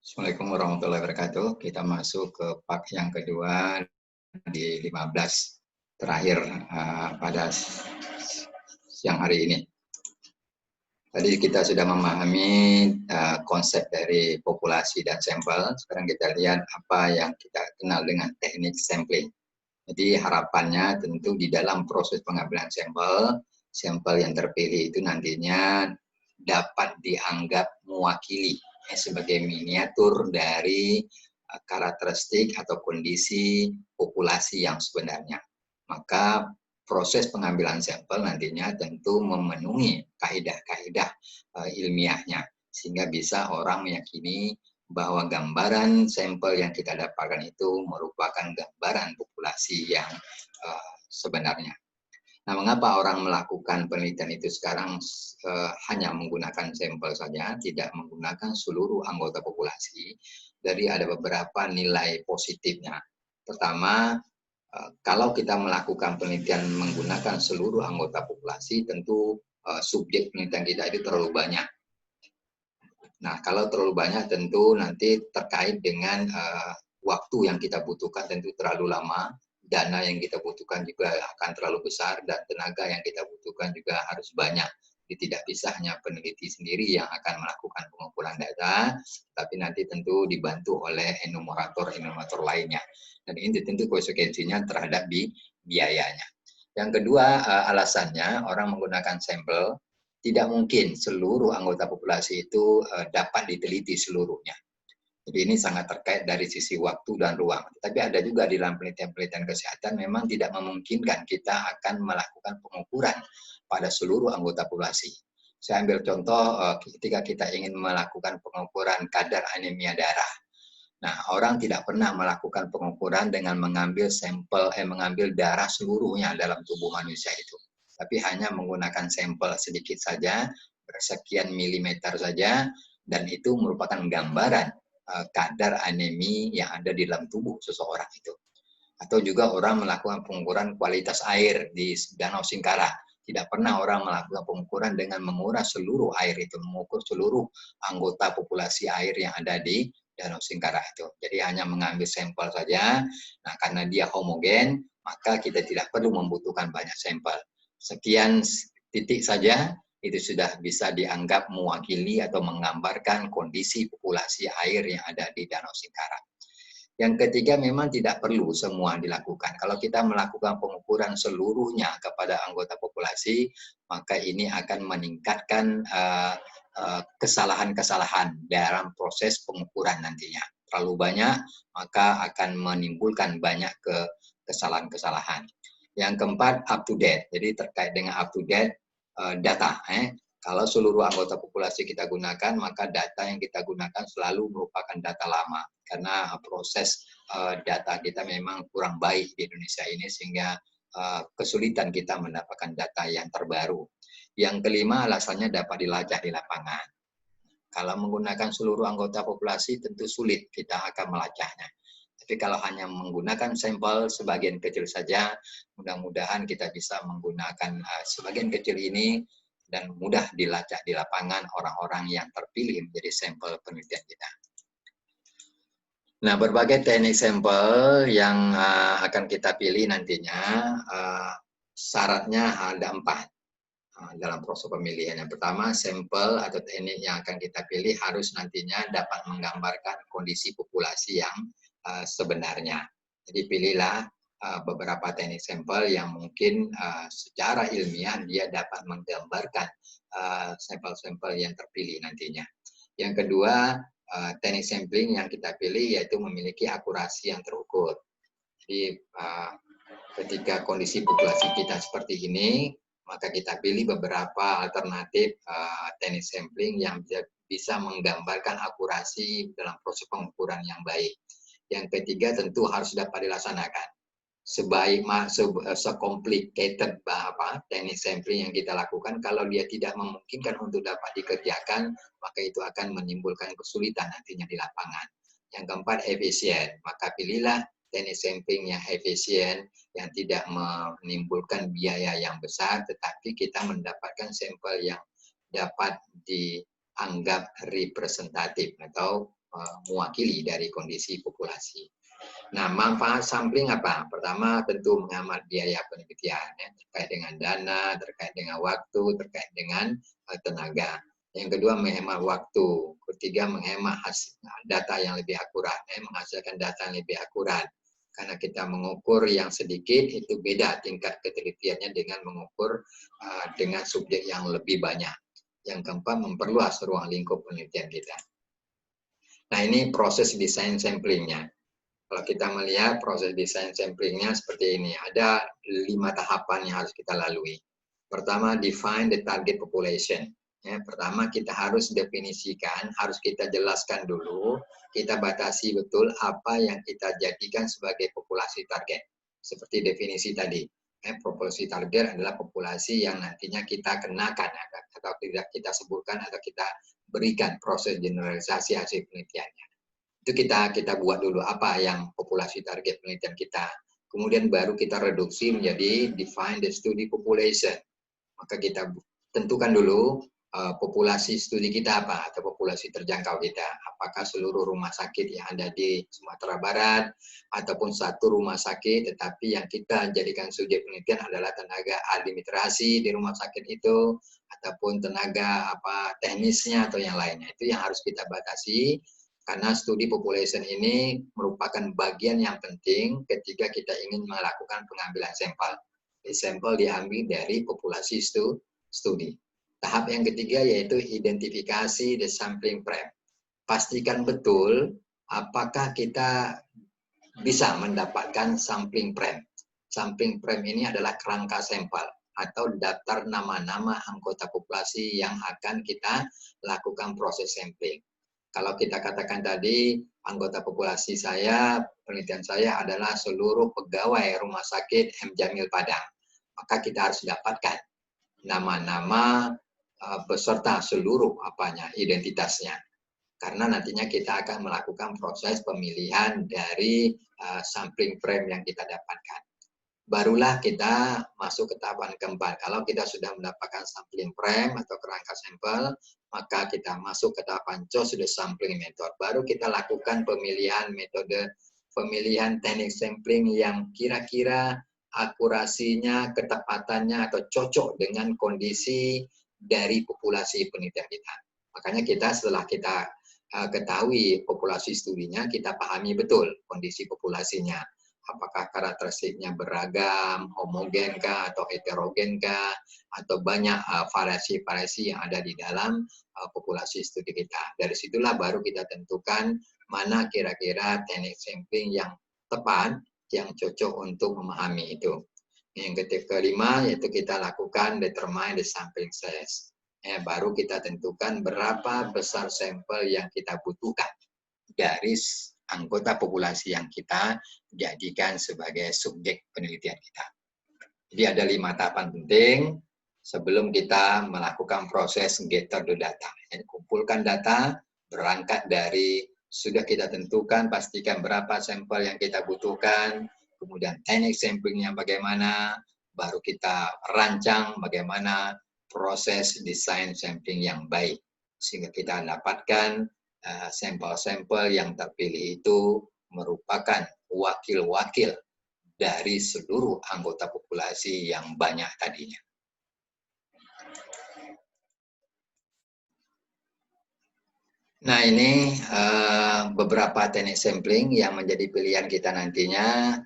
Assalamualaikum warahmatullahi wabarakatuh. Kita masuk ke part yang kedua di 15 terakhir pada siang hari ini. Tadi kita sudah memahami konsep dari populasi dan sampel. Sekarang kita lihat apa yang kita kenal dengan teknik sampling. Jadi harapannya tentu di dalam proses pengambilan sampel, sampel yang terpilih itu nantinya dapat dianggap mewakili sebagai miniatur dari karakteristik atau kondisi populasi yang sebenarnya. Maka proses pengambilan sampel nantinya tentu memenuhi kaidah-kaidah ilmiahnya sehingga bisa orang meyakini bahwa gambaran sampel yang kita dapatkan itu merupakan gambaran populasi yang sebenarnya. Nah, mengapa orang melakukan penelitian itu sekarang hanya menggunakan sampel saja, tidak menggunakan seluruh anggota populasi? Jadi ada beberapa nilai positifnya. Pertama, kalau kita melakukan penelitian menggunakan seluruh anggota populasi, tentu subjek penelitian kita itu terlalu banyak. Nah, kalau terlalu banyak tentu nanti terkait dengan waktu yang kita butuhkan tentu terlalu lama, dana yang kita butuhkan juga akan terlalu besar, dan tenaga yang kita butuhkan juga harus banyak. Jadi tidak bisa hanya peneliti sendiri yang akan melakukan pengumpulan data, tapi nanti tentu dibantu oleh enumerator lainnya. Dan ini tentu konsekuensinya terhadap biayanya. Yang kedua, alasannya orang menggunakan sampel, tidak mungkin seluruh anggota populasi itu dapat diteliti seluruhnya. Jadi ini sangat terkait dari sisi waktu dan ruang. Tapi ada juga di dalam penelitian-penelitian kesehatan memang tidak memungkinkan kita akan melakukan pengukuran pada seluruh anggota populasi. Saya ambil contoh ketika kita ingin melakukan pengukuran kadar anemia darah. Nah, orang tidak pernah melakukan pengukuran dengan mengambil sampel, mengambil darah seluruhnya dalam tubuh manusia itu. Tapi hanya menggunakan sampel sedikit saja, bersekian milimeter saja, dan itu merupakan gambaran kadar anemi yang ada di dalam tubuh seseorang itu. Atau juga orang melakukan pengukuran kualitas air di Danau Singkara. Tidak pernah orang melakukan pengukuran dengan menguras seluruh air itu, mengukur seluruh anggota populasi air yang ada di Danau Singkara itu. Jadi hanya mengambil sampel saja. Nah, karena dia homogen, maka kita tidak perlu membutuhkan banyak sampel. Sekian titik saja itu sudah bisa dianggap mewakili atau menggambarkan kondisi populasi air yang ada di Danau Singkara. Yang ketiga, memang tidak perlu semua dilakukan. Kalau kita melakukan pengukuran seluruhnya kepada anggota populasi, maka ini akan meningkatkan kesalahan-kesalahan dalam proses pengukuran nantinya. Terlalu banyak, maka akan menimbulkan banyak kesalahan-kesalahan. Yang keempat, up to date. Jadi terkait dengan up to date data. Kalau seluruh anggota populasi kita gunakan, maka data yang kita gunakan selalu merupakan data lama. Karena proses data kita memang kurang baik di Indonesia ini, sehingga kesulitan kita mendapatkan data yang terbaru. Yang kelima, alasannya dapat dilacak di lapangan. Kalau menggunakan seluruh anggota populasi, tentu sulit kita akan melacaknya. Tapi kalau hanya menggunakan sampel sebagian kecil saja, mudah-mudahan kita bisa menggunakan sebagian kecil ini dan mudah dilacak di lapangan orang-orang yang terpilih menjadi sampel penelitian kita. Nah, berbagai teknik sampel yang akan kita pilih nantinya, syaratnya ada 4 dalam proses pemilihan. Yang pertama, sampel atau teknik yang akan kita pilih harus nantinya dapat menggambarkan kondisi populasi yang sebenarnya. Jadi pilihlah beberapa teknik sampel yang mungkin secara ilmiah dia dapat menggambarkan sampel-sampel yang terpilih nantinya. Yang kedua, teknik sampling yang kita pilih yaitu memiliki akurasi yang terukur. Jadi ketika kondisi populasi kita seperti ini, maka kita pilih beberapa alternatif teknik sampling yang bisa menggambarkan akurasi dalam proses pengukuran yang baik. Yang ketiga tentu harus dapat dilaksanakan. Sekomplikated teknik sampling yang kita lakukan, kalau dia tidak memungkinkan untuk dapat dikerjakan, maka itu akan menimbulkan kesulitan nantinya di lapangan. Yang keempat, efisien. Maka pilihlah teknik sampling yang efisien, yang tidak menimbulkan biaya yang besar, tetapi kita mendapatkan sampel yang dapat dianggap representatif atau mewakili dari kondisi populasi. Nah, manfaat sampling apa? Pertama, tentu menghemat biaya penelitian, ya, terkait dengan dana, terkait dengan waktu, terkait dengan tenaga. Yang kedua, menghemat waktu. Ketiga, menghemat data yang lebih akurat, menghasilkan data yang lebih akurat. Karena kita mengukur yang sedikit, itu beda tingkat ketelitiannya dengan mengukur dengan subjek yang lebih banyak. Yang keempat, memperluas ruang lingkup penelitian kita. Nah, ini proses desain samplingnya. Kalau kita melihat proses desain samplingnya seperti ini, ada 5 tahapan yang harus kita lalui. Pertama, define the target population. Ya, pertama, kita harus definisikan, harus kita jelaskan dulu, kita batasi betul apa yang kita jadikan sebagai populasi target. Seperti definisi tadi, populasi target adalah populasi yang nantinya kita kenakan, atau tidak kita sebutkan, atau kita berikan proses generalisasi hasil penelitiannya. Itu kita buat dulu apa yang populasi target penelitian kita. Kemudian baru kita reduksi menjadi define the study population. Maka kita tentukan dulu populasi studi kita apa, atau populasi terjangkau kita. Apakah seluruh rumah sakit yang ada di Sumatera Barat, ataupun satu rumah sakit, tetapi yang kita jadikan subjek penelitian adalah tenaga administrasi di rumah sakit itu, ataupun tenaga teknisnya atau yang lainnya. Itu yang harus kita batasi. Karena studi population ini merupakan bagian yang penting ketika kita ingin melakukan pengambilan sampel. Sampel diambil dari populasi studi. Tahap yang ketiga yaitu identifikasi the sampling frame. Pastikan betul apakah kita bisa mendapatkan sampling frame. Sampling frame ini adalah kerangka sampel atau daftar nama-nama anggota populasi yang akan kita lakukan proses sampling. Kalau kita katakan tadi, anggota populasi saya, penelitian saya adalah seluruh pegawai Rumah Sakit M. Jamil Padang. Maka kita harus dapatkan nama-nama beserta seluruh identitasnya. Karena nantinya kita akan melakukan proses pemilihan dari sampling frame yang kita dapatkan. Barulah kita masuk ke tahapan keempat. Kalau kita sudah mendapatkan sampling frame atau kerangka sampel, maka kita masuk ke tahapan choose the sampling method. Baru kita lakukan pemilihan metode, pemilihan teknik sampling yang kira-kira akurasinya, ketepatannya, atau cocok dengan kondisi dari populasi penelitian kita. Makanya kita setelah kita ketahui populasi studinya, kita pahami betul kondisi populasinya. Apakah karakteristiknya beragam, homogen kah, atau heterogen kah, atau banyak variasi-variasi yang ada di dalam populasi studi kita. Dari situlah baru kita tentukan mana kira-kira teknik sampling yang tepat, yang cocok untuk memahami itu. Yang kelima yaitu kita lakukan determine the sampling size. Baru kita tentukan berapa besar sampel yang kita butuhkan dari anggota populasi yang kita jadikan sebagai subjek penelitian kita. Jadi ada 5 tahapan penting sebelum kita melakukan proses gather the data. Kumpulkan data, berangkat dari sudah kita tentukan, pastikan berapa sampel yang kita butuhkan, kemudian teknik samplingnya bagaimana, baru kita rancang bagaimana proses desain sampling yang baik, sehingga kita dapatkan sampel-sampel yang terpilih itu merupakan wakil-wakil dari seluruh anggota populasi yang banyak tadinya. Nah, ini beberapa teknik sampling yang menjadi pilihan kita nantinya.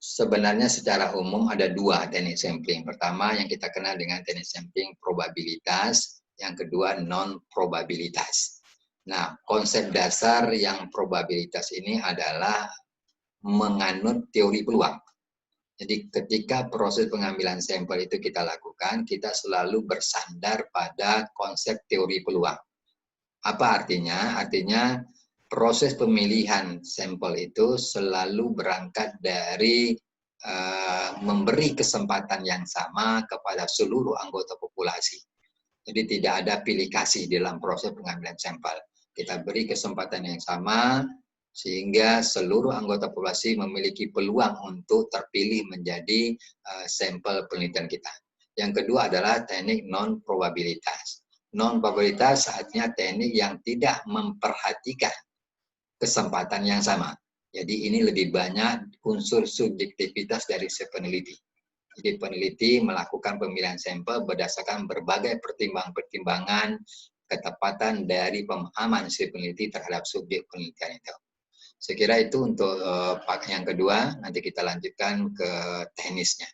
Sebenarnya secara umum ada 2 teknik sampling. Pertama yang kita kenal dengan teknik sampling probabilitas, yang kedua non-probabilitas. Nah, konsep dasar yang probabilitas ini adalah menganut teori peluang. Jadi ketika proses pengambilan sampel itu kita lakukan, kita selalu bersandar pada konsep teori peluang. Apa artinya? Artinya proses pemilihan sampel itu selalu berangkat dari memberi kesempatan yang sama kepada seluruh anggota populasi. Jadi tidak ada pilih kasih dalam proses pengambilan sampel. Kita beri kesempatan yang sama sehingga seluruh anggota populasi memiliki peluang untuk terpilih menjadi sampel penelitian kita. Yang kedua adalah teknik non-probabilitas. Non-probabilitas artinya teknik yang tidak memperhatikan kesempatan yang sama. Jadi ini lebih banyak unsur subjektivitas dari si peneliti. Jadi peneliti melakukan pemilihan sampel berdasarkan berbagai pertimbangan-pertimbangan ketepatan dari pemahaman si peneliti terhadap subjek penelitian itu. Saya kira itu untuk part yang kedua, nanti kita lanjutkan ke teknisnya.